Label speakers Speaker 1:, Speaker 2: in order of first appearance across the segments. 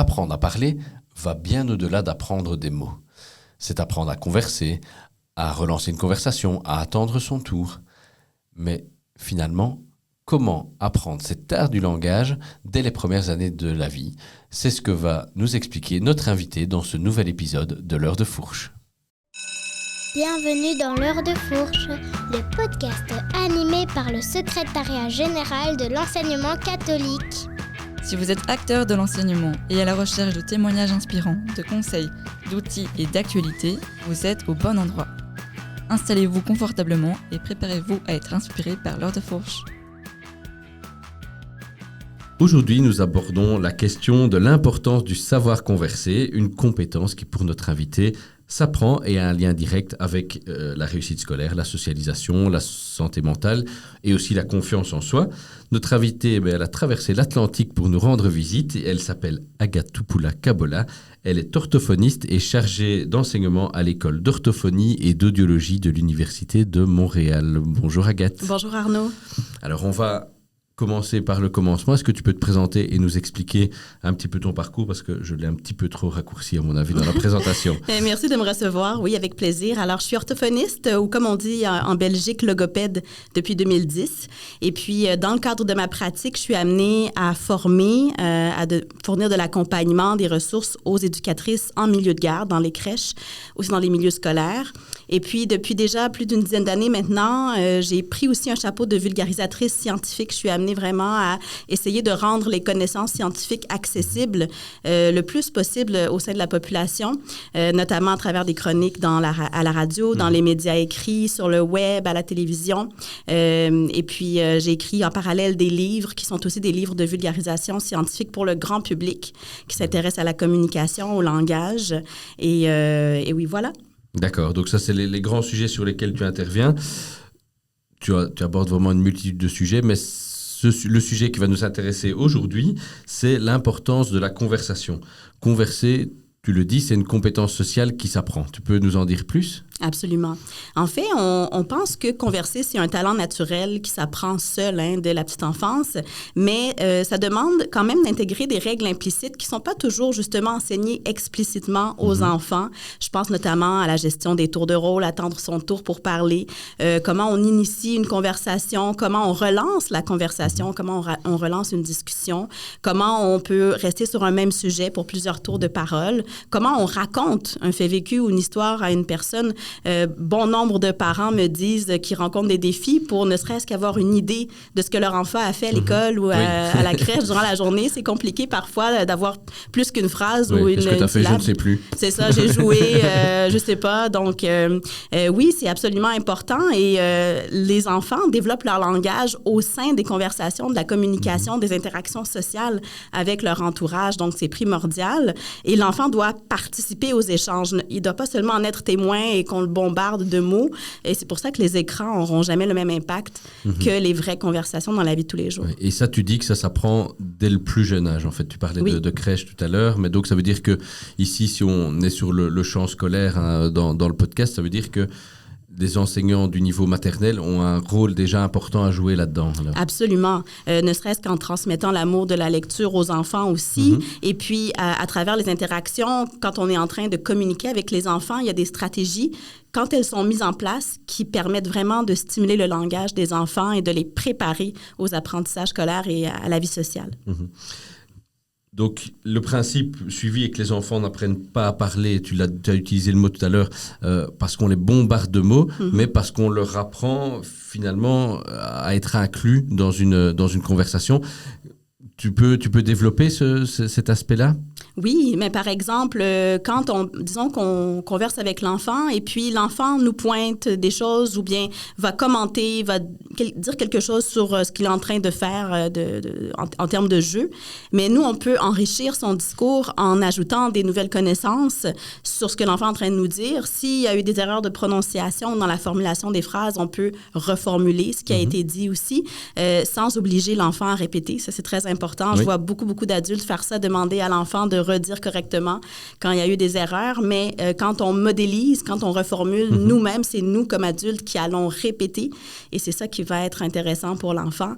Speaker 1: apprendre à parler va bien au-delà d'apprendre des mots. C'est apprendre à converser, à relancer une conversation, à attendre son tour. Mais finalement, comment apprendre cet art du langage dès les premières années de la vie? C'est ce que va nous expliquer notre invité dans ce nouvel épisode de l'heure de fourche.
Speaker 2: Bienvenue dans l'heure de fourche, le podcast animé par le secrétariat général de l'enseignement catholique.
Speaker 3: Si vous êtes acteur de l'enseignement et à la recherche de témoignages inspirants, de conseils, d'outils et d'actualités, vous êtes au bon endroit. Installez-vous confortablement et préparez-vous à être inspiré par l'heure de fourche.
Speaker 1: Aujourd'hui, nous abordons la question de l'importance du savoir converser, une compétence qui, pour notre invité, s'apprend et a un lien direct avec la réussite scolaire, la socialisation, la santé mentale et aussi la confiance en soi. Notre invitée, elle a traversé l'Atlantique pour nous rendre visite. Elle s'appelle Agathe Tupula-Kabola. Elle est orthophoniste et chargée d'enseignement à l'école d'orthophonie et d'audiologie de l'Université de Montréal. Bonjour Agathe.
Speaker 4: Bonjour Arnaud.
Speaker 1: Alors on va commencer par le commencement. Est-ce que tu peux te présenter et nous expliquer un petit peu ton parcours parce que je l'ai un petit peu trop raccourci à mon avis dans la présentation.
Speaker 4: Merci de me recevoir, oui, avec plaisir. Alors, je suis orthophoniste ou comme on dit en Belgique, logopède depuis 2010. Et puis, dans le cadre de ma pratique, je suis amenée à former, fournir de l'accompagnement, des ressources aux éducatrices en milieu de garde, dans les crèches, aussi dans les milieux scolaires. Et puis, depuis déjà plus d'une dizaine d'années maintenant, j'ai pris aussi un chapeau de vulgarisatrice scientifique. Je suis amenée vraiment à essayer de rendre les connaissances scientifiques accessibles le plus possible au sein de la population, notamment à travers des chroniques à la radio, dans les médias écrits, sur le web, à la télévision. Et puis, j'ai écrit en parallèle des livres qui sont aussi des livres de vulgarisation scientifique pour le grand public qui s'intéresse à la communication, au langage. Et oui, voilà.
Speaker 1: D'accord, donc ça c'est les grands sujets sur lesquels tu interviens. Tu abordes vraiment une multitude de sujets, mais le sujet qui va nous intéresser aujourd'hui, c'est l'importance de la conversation. Converser, tu le dis, c'est une compétence sociale qui s'apprend. Tu peux nous en dire plus ?
Speaker 4: Absolument. En fait, on pense que converser, c'est un talent naturel qui s'apprend seul dès la petite enfance, mais ça demande quand même d'intégrer des règles implicites qui ne sont pas toujours justement enseignées explicitement aux enfants. Je pense notamment à la gestion des tours de rôle, attendre son tour pour parler, comment on initie une conversation, comment on relance la conversation, comment on relance une discussion, comment on peut rester sur un même sujet pour plusieurs tours de parole, comment on raconte un fait vécu ou une histoire à une personne. Bon nombre de parents me disent qu'ils rencontrent des défis pour ne serait-ce qu'avoir une idée de ce que leur enfant a fait à l'école ou à la crèche durant la journée. C'est compliqué parfois d'avoir plus qu'une phrase ou une
Speaker 1: Qu'est-ce que tu as fait? Je ne sais plus.
Speaker 4: C'est ça, j'ai joué, je ne sais pas. Donc, oui, c'est absolument important et les enfants développent leur langage au sein des conversations, de la communication, des interactions sociales avec leur entourage. Donc, c'est primordial. Et l'enfant doit participer aux échanges. Il ne doit pas seulement en être témoin et qu'on le bombarde de mots. Et c'est pour ça que les écrans n'auront jamais le même impact que les vraies conversations dans la vie de tous les jours.
Speaker 1: Et ça, tu dis que ça s'apprend dès le plus jeune âge. En fait, tu parlais de crèche tout à l'heure. Mais donc, ça veut dire que ici, si on est sur le champ scolaire dans le podcast, ça veut dire que des enseignants du niveau maternel ont un rôle déjà important à jouer là-dedans. Alors.
Speaker 4: Absolument. Ne serait-ce qu'en transmettant l'amour de la lecture aux enfants aussi. Et puis, à travers les interactions, quand on est en train de communiquer avec les enfants, il y a des stratégies, quand elles sont mises en place, qui permettent vraiment de stimuler le langage des enfants et de les préparer aux apprentissages scolaires et à la vie sociale.
Speaker 1: Donc, le principe suivi est que les enfants n'apprennent pas à parler, tu as utilisé le mot tout à l'heure, parce qu'on les bombarde de mots, mais parce qu'on leur apprend finalement à être inclus dans une conversation. Tu peux développer cet aspect-là?
Speaker 4: Oui, mais par exemple, disons qu'on converse avec l'enfant et puis l'enfant nous pointe des choses ou bien va commenter, va dire quelque chose sur ce qu'il est en train de faire en termes de jeu. Mais nous, on peut enrichir son discours en ajoutant des nouvelles connaissances sur ce que l'enfant est en train de nous dire. S'il y a eu des erreurs de prononciation dans la formulation des phrases, on peut reformuler ce qui a été dit aussi, sans obliger l'enfant à répéter. Ça, c'est très important. Je vois beaucoup d'adultes faire ça, demander à l'enfant de redire correctement quand il y a eu des erreurs, mais quand on modélise, quand on reformule nous-mêmes, c'est nous comme adultes qui allons répéter et c'est ça qui va être intéressant pour l'enfant.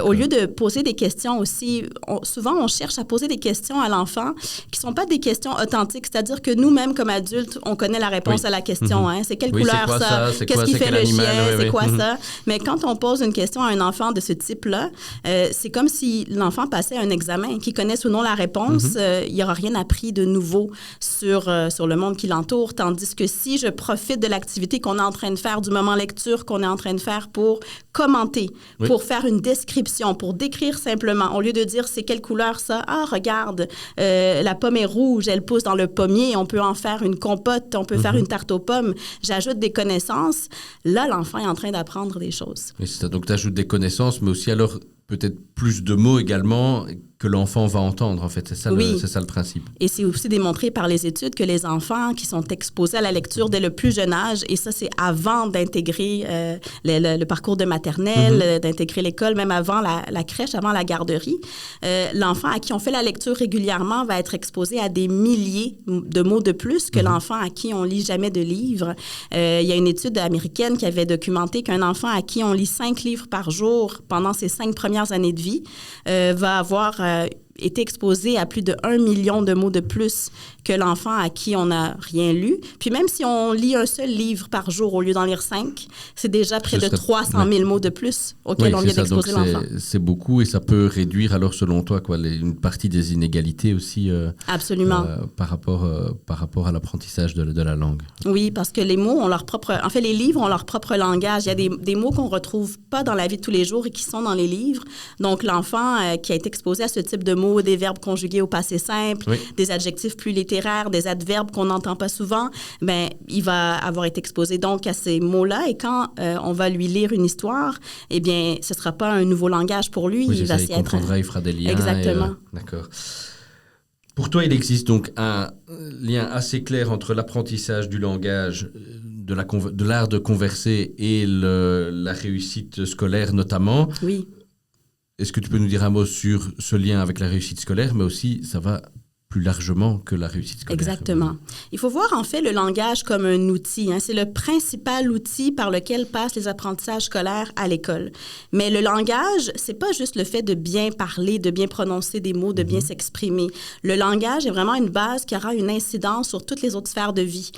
Speaker 4: Au lieu de poser des questions aussi, souvent on cherche à poser des questions à l'enfant qui ne sont pas des questions authentiques, c'est-à-dire que nous-mêmes comme adultes, on connaît la réponse à la question. Hein? C'est quelle couleur ça? Qu'est-ce qui fait le chien? C'est quoi ça? Mais quand on pose une question à un enfant de ce type-là, c'est comme si l'enfant passait un examen, qu'il connaisse ou non la réponse, il n'y aura rien appris de nouveau sur le monde qui l'entoure, tandis que si je profite de l'activité qu'on est en train de faire, du moment lecture qu'on est en train de faire pour commenter, pour faire une description, pour décrire simplement, au lieu de dire c'est quelle couleur ça? Ah, regarde, la pomme est rouge, elle pousse dans le pommier, on peut en faire une compote, on peut faire une tarte aux pommes. J'ajoute des connaissances. Là, l'enfant est en train d'apprendre des choses.
Speaker 1: Oui, c'est ça. Donc, tu ajoutes des connaissances, mais aussi alors peut-être plus de mots également que l'enfant va entendre, en fait. C'est ça, c'est ça le principe.
Speaker 4: Et c'est aussi démontré par les études que les enfants qui sont exposés à la lecture dès le plus jeune âge, et ça, c'est avant d'intégrer le parcours de maternelle, d'intégrer l'école, même avant la crèche, avant la garderie, l'enfant à qui on fait la lecture régulièrement va être exposé à des milliers de mots de plus que l'enfant à qui on lit jamais de livres. Il y a une étude américaine qui avait documenté qu'un enfant à qui on lit 5 livres par jour pendant ses 5 premières années de vie va avoir été exposé à plus de 1 million de mots de plus que l'enfant à qui on n'a rien lu. Puis même si on lit un seul livre par jour au lieu d'en lire 5, c'est déjà près de 300 000 mots de plus auxquels on vient d'exposer l'enfant.
Speaker 1: C'est beaucoup et ça peut réduire alors selon toi une partie des inégalités aussi
Speaker 4: Absolument.
Speaker 1: Par rapport à l'apprentissage de la langue.
Speaker 4: Oui, parce que les mots ont leur propre... En fait, les livres ont leur propre langage. Il y a des mots qu'on ne retrouve pas dans la vie de tous les jours et qui sont dans les livres. Donc, l'enfant qui a été exposé à ce type de mots, des verbes conjugués au passé simple, des adjectifs plus littéraires, des adverbes qu'on n'entend pas souvent, ben, il va avoir été exposé donc à ces mots-là. Et quand on va lui lire une histoire, eh bien, ce ne sera pas un nouveau langage pour lui.
Speaker 1: Oui, il comprendra, il fera des liens.
Speaker 4: Exactement.
Speaker 1: D'accord. Pour toi, il existe donc un lien assez clair entre l'apprentissage du langage, de l'art de converser et la réussite scolaire notamment.
Speaker 4: Oui.
Speaker 1: Est-ce que tu peux nous dire un mot sur ce lien avec la réussite scolaire, mais aussi ça va plus largement que la réussite scolaire?
Speaker 4: Exactement. Il faut voir en fait le langage comme un outil. Hein. C'est le principal outil par lequel passent les apprentissages scolaires à l'école. Mais le langage, c'est pas juste le fait de bien parler, de bien prononcer des mots, de bien s'exprimer. Le langage est vraiment une base qui aura une incidence sur toutes les autres sphères de vie.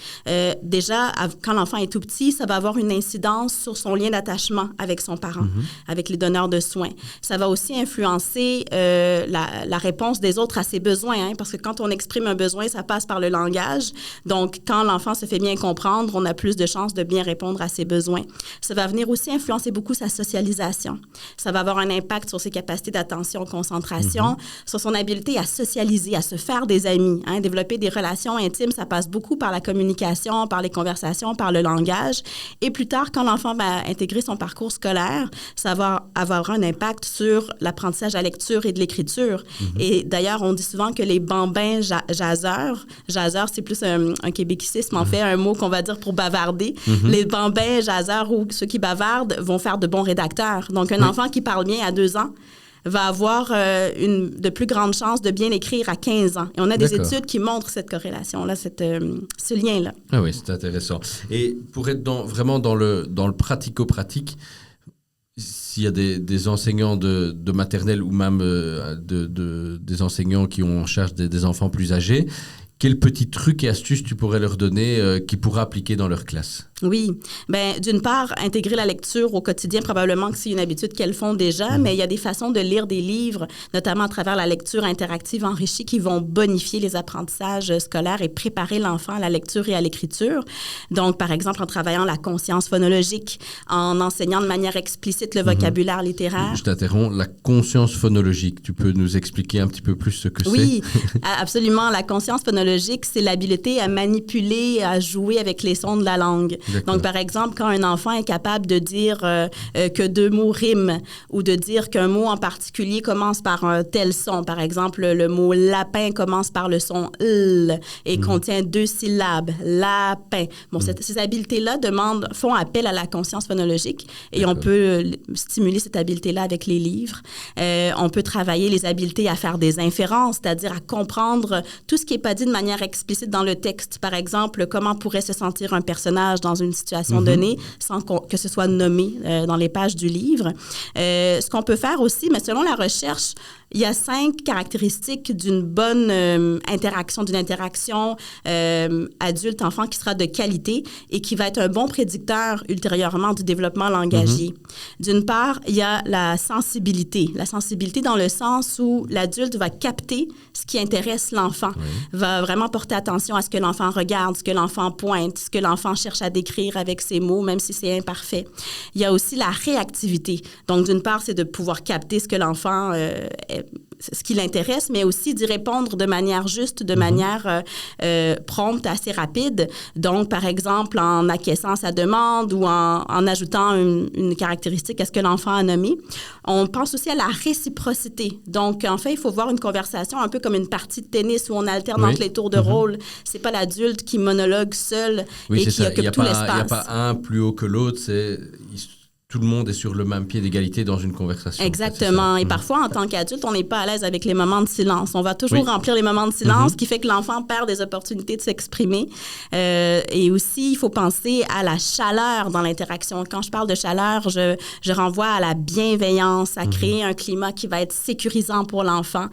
Speaker 4: Déjà, quand l'enfant est tout petit, ça va avoir une incidence sur son lien d'attachement avec son parent, avec les donneurs de soins. Ça va aussi influencer la réponse des autres à ses besoins, hein, parce que quand on exprime un besoin, ça passe par le langage. Donc, quand l'enfant se fait bien comprendre, on a plus de chances de bien répondre à ses besoins. Ça va venir aussi influencer beaucoup sa socialisation. Ça va avoir un impact sur ses capacités d'attention, concentration, sur son habileté à socialiser, à se faire des amis. Hein. Développer des relations intimes, ça passe beaucoup par la communication, par les conversations, par le langage. Et plus tard, quand l'enfant va intégrer son parcours scolaire, ça va avoir un impact sur l'apprentissage à la lecture et de l'écriture. Et d'ailleurs, on dit souvent que les bambins jaseurs, c'est plus un québécoisme, en fait, un mot qu'on va dire pour bavarder. Les bambins jaseurs ou ceux qui bavardent vont faire de bons rédacteurs. Donc, un enfant qui parle bien à 2 ans va avoir de plus grandes chances de bien écrire à 15 ans. Et on a des études qui montrent cette corrélation-là, ce lien-là.
Speaker 1: Ah oui, c'est intéressant. Et pour être vraiment dans le pratico-pratique, s'il y a des enseignants de maternelle ou même des enseignants qui ont en charge des enfants plus âgés, quels petits trucs et astuces tu pourrais leur donner qu'ils pourraient appliquer dans leur classe?
Speaker 4: Oui. Bien, d'une part, intégrer la lecture au quotidien, probablement que c'est une habitude qu'elles font déjà, mais il y a des façons de lire des livres, notamment à travers la lecture interactive enrichie, qui vont bonifier les apprentissages scolaires et préparer l'enfant à la lecture et à l'écriture. Donc, par exemple, en travaillant la conscience phonologique, en enseignant de manière explicite le vocabulaire littéraire.
Speaker 1: Je t'interromps. La conscience phonologique, tu peux nous expliquer un petit peu plus ce que c'est?
Speaker 4: Oui, absolument. La conscience phonologique, phonologique, c'est l'habilité à manipuler, à jouer avec les sons de la langue.
Speaker 1: D'accord.
Speaker 4: Donc, par exemple, quand un enfant est capable de dire que 2 mots riment ou de dire qu'un mot en particulier commence par un tel son. Par exemple, le mot lapin commence par le son L et contient 2 syllabes. Lapin. Bon, ces habiletés-là font appel à la conscience phonologique et
Speaker 1: D'accord.
Speaker 4: on peut stimuler cette habileté-là avec les livres. On peut travailler les habiletés à faire des inférences, c'est-à-dire à comprendre tout ce qui n'est pas dit de manière explicite dans le texte. Par exemple, comment pourrait se sentir un personnage dans une situation donnée sans que ce soit nommé dans les pages du livre. Ce qu'on peut faire aussi, mais selon la recherche, il y a 5 caractéristiques d'une bonne interaction adulte-enfant qui sera de qualité et qui va être un bon prédicteur ultérieurement du développement langagier. D'une part, il y a la sensibilité. La sensibilité dans le sens où l'adulte va capter ce qui intéresse l'enfant, va vraiment porter attention à ce que l'enfant regarde, ce que l'enfant pointe, ce que l'enfant cherche à décrire avec ses mots, même si c'est imparfait. Il y a aussi la réactivité. Donc, d'une part, c'est de pouvoir capter ce que l'enfant ce qui l'intéresse, mais aussi d'y répondre de manière juste, de manière prompte, assez rapide. Donc, par exemple, en acquiesçant sa demande ou en ajoutant une caractéristique à ce que l'enfant a nommé. On pense aussi à la réciprocité. Donc, en fait, il faut voir une conversation un peu comme une partie de tennis où on alterne entre les tours de rôle. C'est pas l'adulte qui monologue seul et qui occupe tout l'espace.
Speaker 1: Il n'y a pas un plus haut que l'autre, tout le monde est sur le même pied d'égalité dans une conversation.
Speaker 4: Exactement. Et parfois, en tant qu'adulte, on n'est pas à l'aise avec les moments de silence. On va toujours remplir les moments de silence, ce qui fait que l'enfant perd des opportunités de s'exprimer. Et aussi, il faut penser à la chaleur dans l'interaction. Quand je parle de chaleur, je renvoie à la bienveillance, à créer un climat qui va être sécurisant pour l'enfant,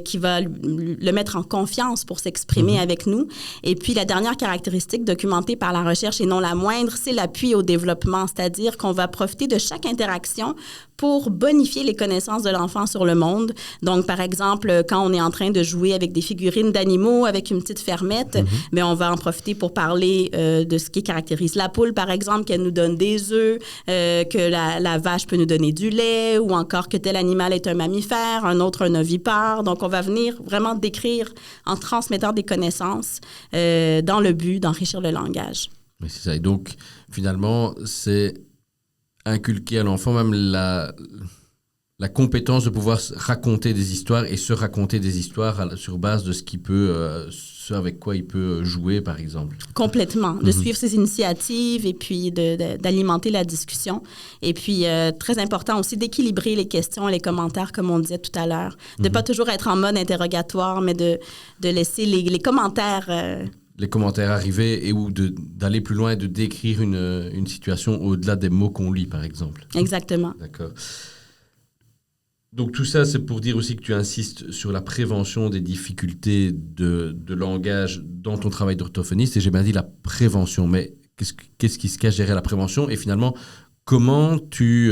Speaker 4: qui va le mettre en confiance pour s'exprimer avec nous. Et puis, la dernière caractéristique documentée par la recherche et non la moindre, c'est l'appui au développement, c'est-à-dire qu'on va profiter de chaque interaction pour bonifier les connaissances de l'enfant sur le monde. Donc, par exemple, quand on est en train de jouer avec des figurines d'animaux, avec une petite fermette, mais on va en profiter pour parler de ce qui caractérise la poule, par exemple, qu'elle nous donne des œufs, que la vache peut nous donner du lait, ou encore que tel animal est un mammifère, un autre un ovipare. Donc, on va venir vraiment décrire en transmettant des connaissances dans le but d'enrichir le langage.
Speaker 1: Oui, c'est ça. Et donc, finalement, c'est inculquer à l'enfant même la compétence de pouvoir raconter des histoires et se raconter des histoires sur base de ce qu'il peut, ce avec quoi il peut jouer, par exemple.
Speaker 4: Complètement. De suivre ses initiatives et puis d'alimenter la discussion. Et puis, très important aussi, d'équilibrer les questions et les commentaires, comme on disait tout à l'heure. De ne pas toujours être en mode interrogatoire, mais de laisser les commentaires...
Speaker 1: les commentaires arriver et ou d'aller plus loin et de décrire une situation au-delà des mots qu'on lit, par exemple.
Speaker 4: Exactement.
Speaker 1: D'accord. Donc tout ça, c'est pour dire aussi que tu insistes sur la prévention des difficultés de langage dans ton travail d'orthophoniste. Et j'ai bien dit la prévention, mais qu'est-ce qui se cache derrière la prévention? Et finalement, comment tu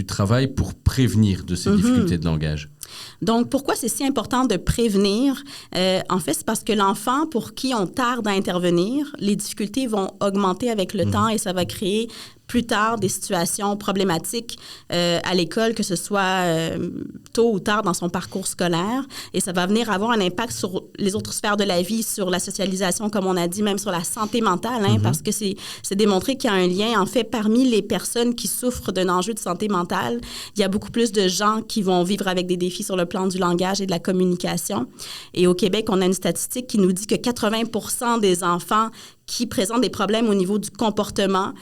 Speaker 1: travailles pour prévenir de ces difficultés de langage?
Speaker 4: Donc, pourquoi c'est si important de prévenir? En fait, c'est parce que l'enfant pour qui on tarde à intervenir, les difficultés vont augmenter avec le temps et ça va créer plus tard des situations problématiques à l'école, que ce soit tôt ou tard dans son parcours scolaire. Et ça va venir avoir un impact sur les autres sphères de la vie, sur la socialisation, comme on a dit, même sur la santé mentale, parce que c'est démontré qu'il y a un lien. En fait, parmi les personnes qui souffrent d'un enjeu de santé mentale, il y a beaucoup plus de gens qui vont vivre avec des défis sur le plan du langage et de la communication. Et au Québec, on a une statistique qui nous dit que 80% des enfants qui présentent des problèmes au niveau du comportement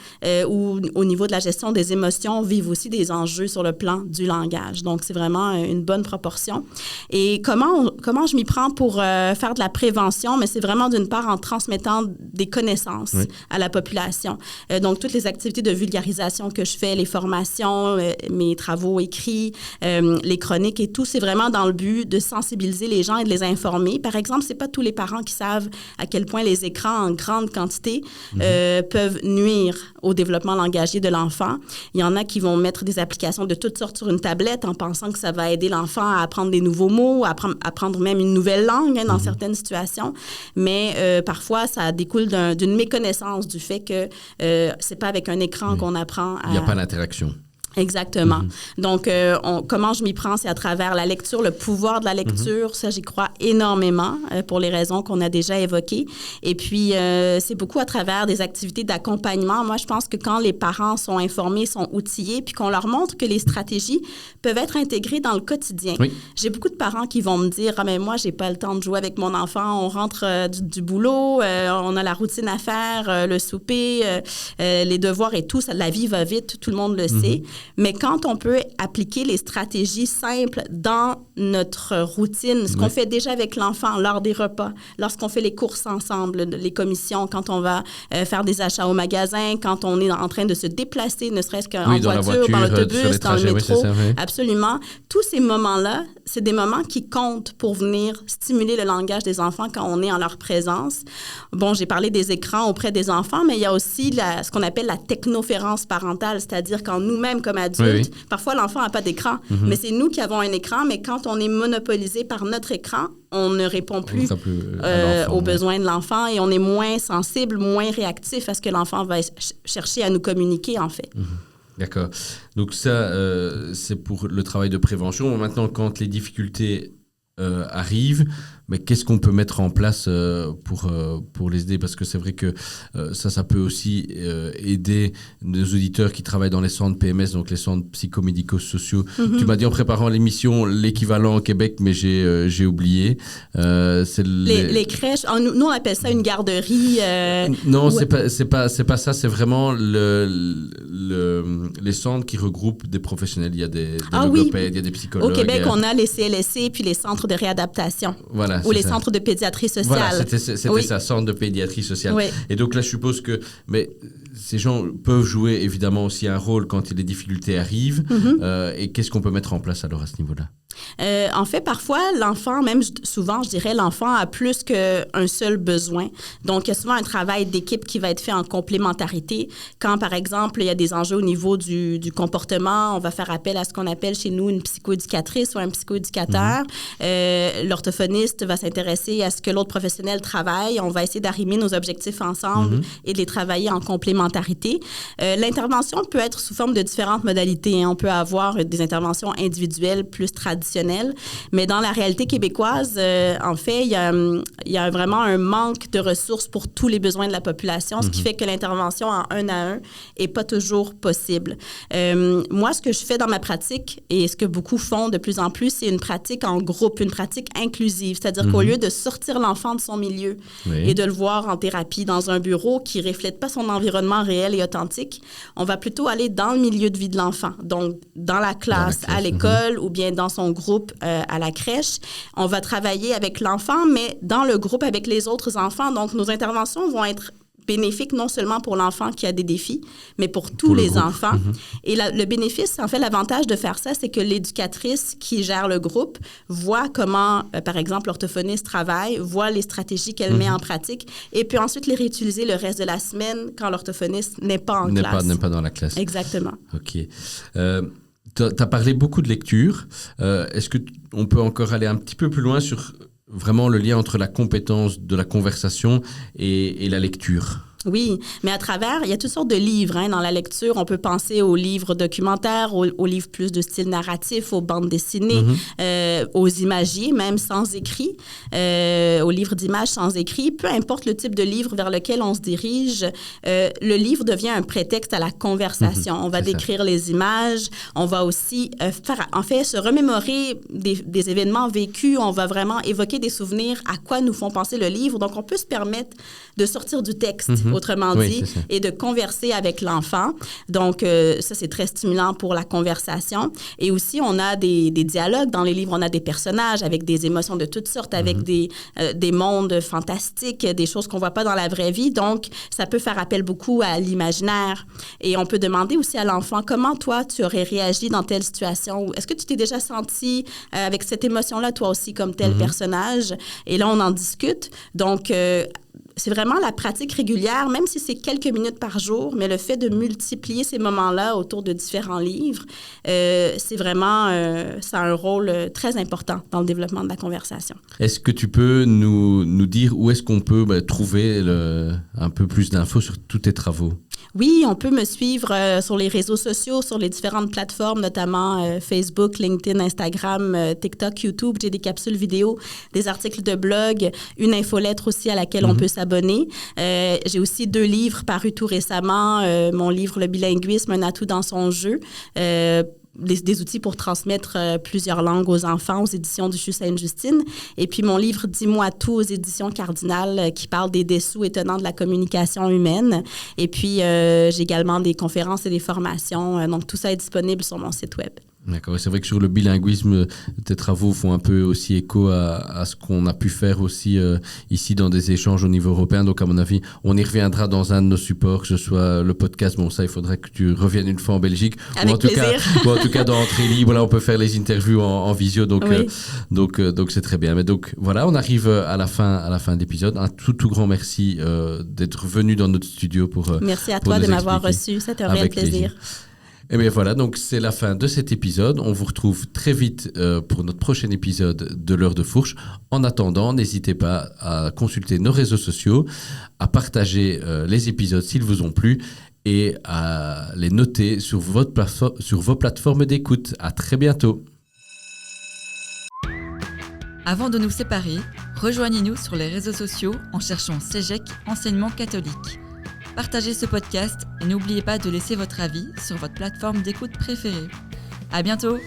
Speaker 4: ou au niveau de la gestion des émotions vivent aussi des enjeux sur le plan du langage. Donc, c'est vraiment une bonne proportion. Et comment je m'y prends pour faire de la prévention? Mais c'est vraiment d'une part en transmettant des connaissances à la population. Donc, toutes les activités de vulgarisation que je fais, les formations, mes travaux écrits, les chroniques et tout, c'est vraiment dans le but de sensibiliser les gens et de les informer. Par exemple, c'est pas tous les parents qui savent à quel point les écrans en grande quantité peuvent nuire au développement langagier de l'enfant. Il y en a qui vont mettre des applications de toutes sortes sur une tablette en pensant que ça va aider l'enfant à apprendre des nouveaux mots, à apprendre même une nouvelle langue dans certaines situations. Mais parfois, ça découle d'une méconnaissance du fait que c'est pas avec un écran qu'on apprend à...
Speaker 1: Il n'y a pas d'interaction.
Speaker 4: Exactement. Donc, comment je m'y prends, c'est à travers la lecture, le pouvoir de la lecture. Ça, j'y crois énormément pour les raisons qu'on a déjà évoquées. Et puis, c'est beaucoup à travers des activités d'accompagnement. Moi, je pense que quand les parents sont informés, sont outillés, puis qu'on leur montre que les stratégies peuvent être intégrées dans le quotidien. Oui. J'ai beaucoup de parents qui vont me dire « Ah, mais moi, j'ai pas le temps de jouer avec mon enfant. On rentre du boulot, on a la routine à faire, le souper, les devoirs et tout. Ça, la vie va vite, tout le monde le sait. » Mais quand on peut appliquer les stratégies simples dans notre routine, ce qu'on fait déjà avec l'enfant lors des repas, lorsqu'on fait les courses ensemble, les commissions, quand on va faire des achats au magasin, quand on est en train de se déplacer, ne serait-ce qu'en voiture, dans l'autobus, dans le métro, absolument. Tous ces moments-là, c'est des moments qui comptent pour venir stimuler le langage des enfants quand on est en leur présence. Bon, j'ai parlé des écrans auprès des enfants, mais il y a aussi ce qu'on appelle la technoférence parentale, c'est-à-dire quand nous-mêmes, comme adultes, parfois l'enfant n'a pas d'écran, mais c'est nous qui avons un écran, mais quand on est monopolisé par notre écran, on ne répond plus aux besoins de l'enfant et on est moins sensible, moins réactif à ce que l'enfant va chercher à nous communiquer, en fait.
Speaker 1: D'accord. Donc ça, c'est pour le travail de prévention. Maintenant, quand les difficultés arrivent, mais qu'est-ce qu'on peut mettre en place pour les aider? Parce que c'est vrai que ça peut aussi aider nos auditeurs qui travaillent dans les centres PMS, donc les centres psychomédico-sociaux. Tu m'as dit en préparant l'émission l'équivalent au Québec, mais j'ai oublié. C'est
Speaker 4: les crèches, nous on appelle ça une garderie.
Speaker 1: Non, c'est pas ça, c'est vraiment les centres qui regroupent des professionnels. Il y a des logopèdes, il y a des psychologues.
Speaker 4: Au Québec, on a les CLSC puis les centres de réadaptation.
Speaker 1: Voilà.
Speaker 4: Ou les centres de pédiatrie sociale.
Speaker 1: Voilà, c'était ça, centre de pédiatrie sociale. Oui. Et donc là, je suppose que ces gens peuvent jouer évidemment aussi un rôle quand les difficultés arrivent. Et qu'est-ce qu'on peut mettre en place alors à ce niveau-là?
Speaker 4: En fait, parfois, l'enfant, même souvent, je dirais, l'enfant a plus qu'un seul besoin. Donc, il y a souvent un travail d'équipe qui va être fait en complémentarité. Quand, par exemple, il y a des enjeux au niveau du comportement, on va faire appel à ce qu'on appelle chez nous une psychoéducatrice ou un psychoéducateur. L'orthophoniste va s'intéresser à ce que l'autre professionnel travaille. On va essayer d'arrimer nos objectifs ensemble et de les travailler en complémentarité. L'intervention peut être sous forme de différentes modalités. On peut avoir des interventions individuelles plus traditionnelles, mais dans la réalité québécoise, en fait, il y a vraiment un manque de ressources pour tous les besoins de la population, ce qui fait que l'intervention en 1 à 1 n'est pas toujours possible. Moi, ce que je fais dans ma pratique et ce que beaucoup font de plus en plus, c'est une pratique en groupe, une pratique inclusive, c'est-à-dire qu'au lieu de sortir l'enfant de son milieu et de le voir en thérapie dans un bureau qui ne reflète pas son environnement réel et authentique, on va plutôt aller dans le milieu de vie de l'enfant, donc dans la classe, à l'école ou bien dans son groupe à la crèche. On va travailler avec l'enfant, mais dans le groupe avec les autres enfants. Donc, nos interventions vont être bénéfique non seulement pour l'enfant qui a des défis, mais pour tous les enfants. Et le bénéfice, en fait, l'avantage de faire ça, c'est que l'éducatrice qui gère le groupe voit comment, par exemple, l'orthophoniste travaille, voit les stratégies qu'elle met en pratique et peut ensuite les réutiliser le reste de la semaine quand l'orthophoniste n'est pas en classe.
Speaker 1: N'est pas dans la classe.
Speaker 4: Exactement.
Speaker 1: OK. Tu as parlé beaucoup de lecture. Est-ce qu'on peut encore aller un petit peu plus loin sur vraiment le lien entre la compétence de la conversation et la lecture?
Speaker 4: Oui, mais à travers, il y a toutes sortes de livres dans la lecture. On peut penser aux livres documentaires, aux livres plus de style narratif, aux bandes dessinées, aux imagiers, même sans écrit, aux livres d'images sans écrit. Peu importe le type de livre vers lequel on se dirige, le livre devient un prétexte à la conversation. On va décrire les images, on va aussi se remémorer des événements vécus, on va vraiment évoquer des souvenirs à quoi nous font penser le livre. Donc, on peut se permettre de sortir du texte. Autrement dit, et de converser avec l'enfant. Donc, ça, c'est très stimulant pour la conversation. Et aussi, on a des dialogues dans les livres. On a des personnages avec des émotions de toutes sortes, avec des mondes fantastiques, des choses qu'on ne voit pas dans la vraie vie. Donc, ça peut faire appel beaucoup à l'imaginaire. Et on peut demander aussi à l'enfant, comment toi, tu aurais réagi dans telle situation? Est-ce que tu t'es déjà senti avec cette émotion-là, toi aussi, comme tel personnage? Et là, on en discute. Donc, c'est vraiment la pratique régulière, même si c'est quelques minutes par jour, mais le fait de multiplier ces moments-là autour de différents livres, c'est vraiment, ça a un rôle très important dans le développement de la conversation.
Speaker 1: Est-ce que tu peux nous dire où est-ce qu'on peut trouver un peu plus d'infos sur tous tes travaux?
Speaker 4: Oui, on peut me suivre sur les réseaux sociaux, sur les différentes plateformes, notamment Facebook, LinkedIn, Instagram, TikTok, YouTube. J'ai des capsules vidéo, des articles de blog, une infolettre aussi à laquelle on peut s'abonner. J'ai aussi 2 livres parus tout récemment. Mon livre « Le bilinguisme, un atout dans son jeu ». Des outils pour transmettre plusieurs langues aux enfants aux éditions du CHU Sainte-Justine. Et puis mon livre « Dis-moi tout » aux éditions Cardinal qui parle des dessous étonnants de la communication humaine. Et puis j'ai également des conférences et des formations. Donc tout ça est disponible sur mon site web.
Speaker 1: D'accord, et c'est vrai que sur le bilinguisme, tes travaux font un peu aussi écho à ce qu'on a pu faire aussi ici dans des échanges au niveau européen. Donc à mon avis, on y reviendra dans un de nos supports, que ce soit le podcast. Bon, ça, il faudrait que tu reviennes une fois en Belgique.
Speaker 4: Avec plaisir.
Speaker 1: Ou en tout cas dans Entrée Libre, là on peut faire les interviews en visio. Donc
Speaker 4: oui.
Speaker 1: Donc c'est très bien. Mais donc voilà, on arrive à la fin de l'épisode. Un tout grand merci d'être venu dans notre studio pour
Speaker 4: merci à
Speaker 1: pour
Speaker 4: toi
Speaker 1: nous
Speaker 4: de m'avoir
Speaker 1: expliquer.
Speaker 4: reçu. C'était un réel plaisir.
Speaker 1: Et bien voilà, donc c'est la fin de cet épisode. On vous retrouve très vite pour notre prochain épisode de l'heure de fourche. En attendant, n'hésitez pas à consulter nos réseaux sociaux, à partager les épisodes s'ils vous ont plu et à les noter sur vos plateformes d'écoute. À très bientôt.
Speaker 3: Avant de nous séparer, rejoignez-nous sur les réseaux sociaux en cherchant CEGEC Enseignement catholique. Partagez ce podcast et n'oubliez pas de laisser votre avis sur votre plateforme d'écoute préférée. À bientôt!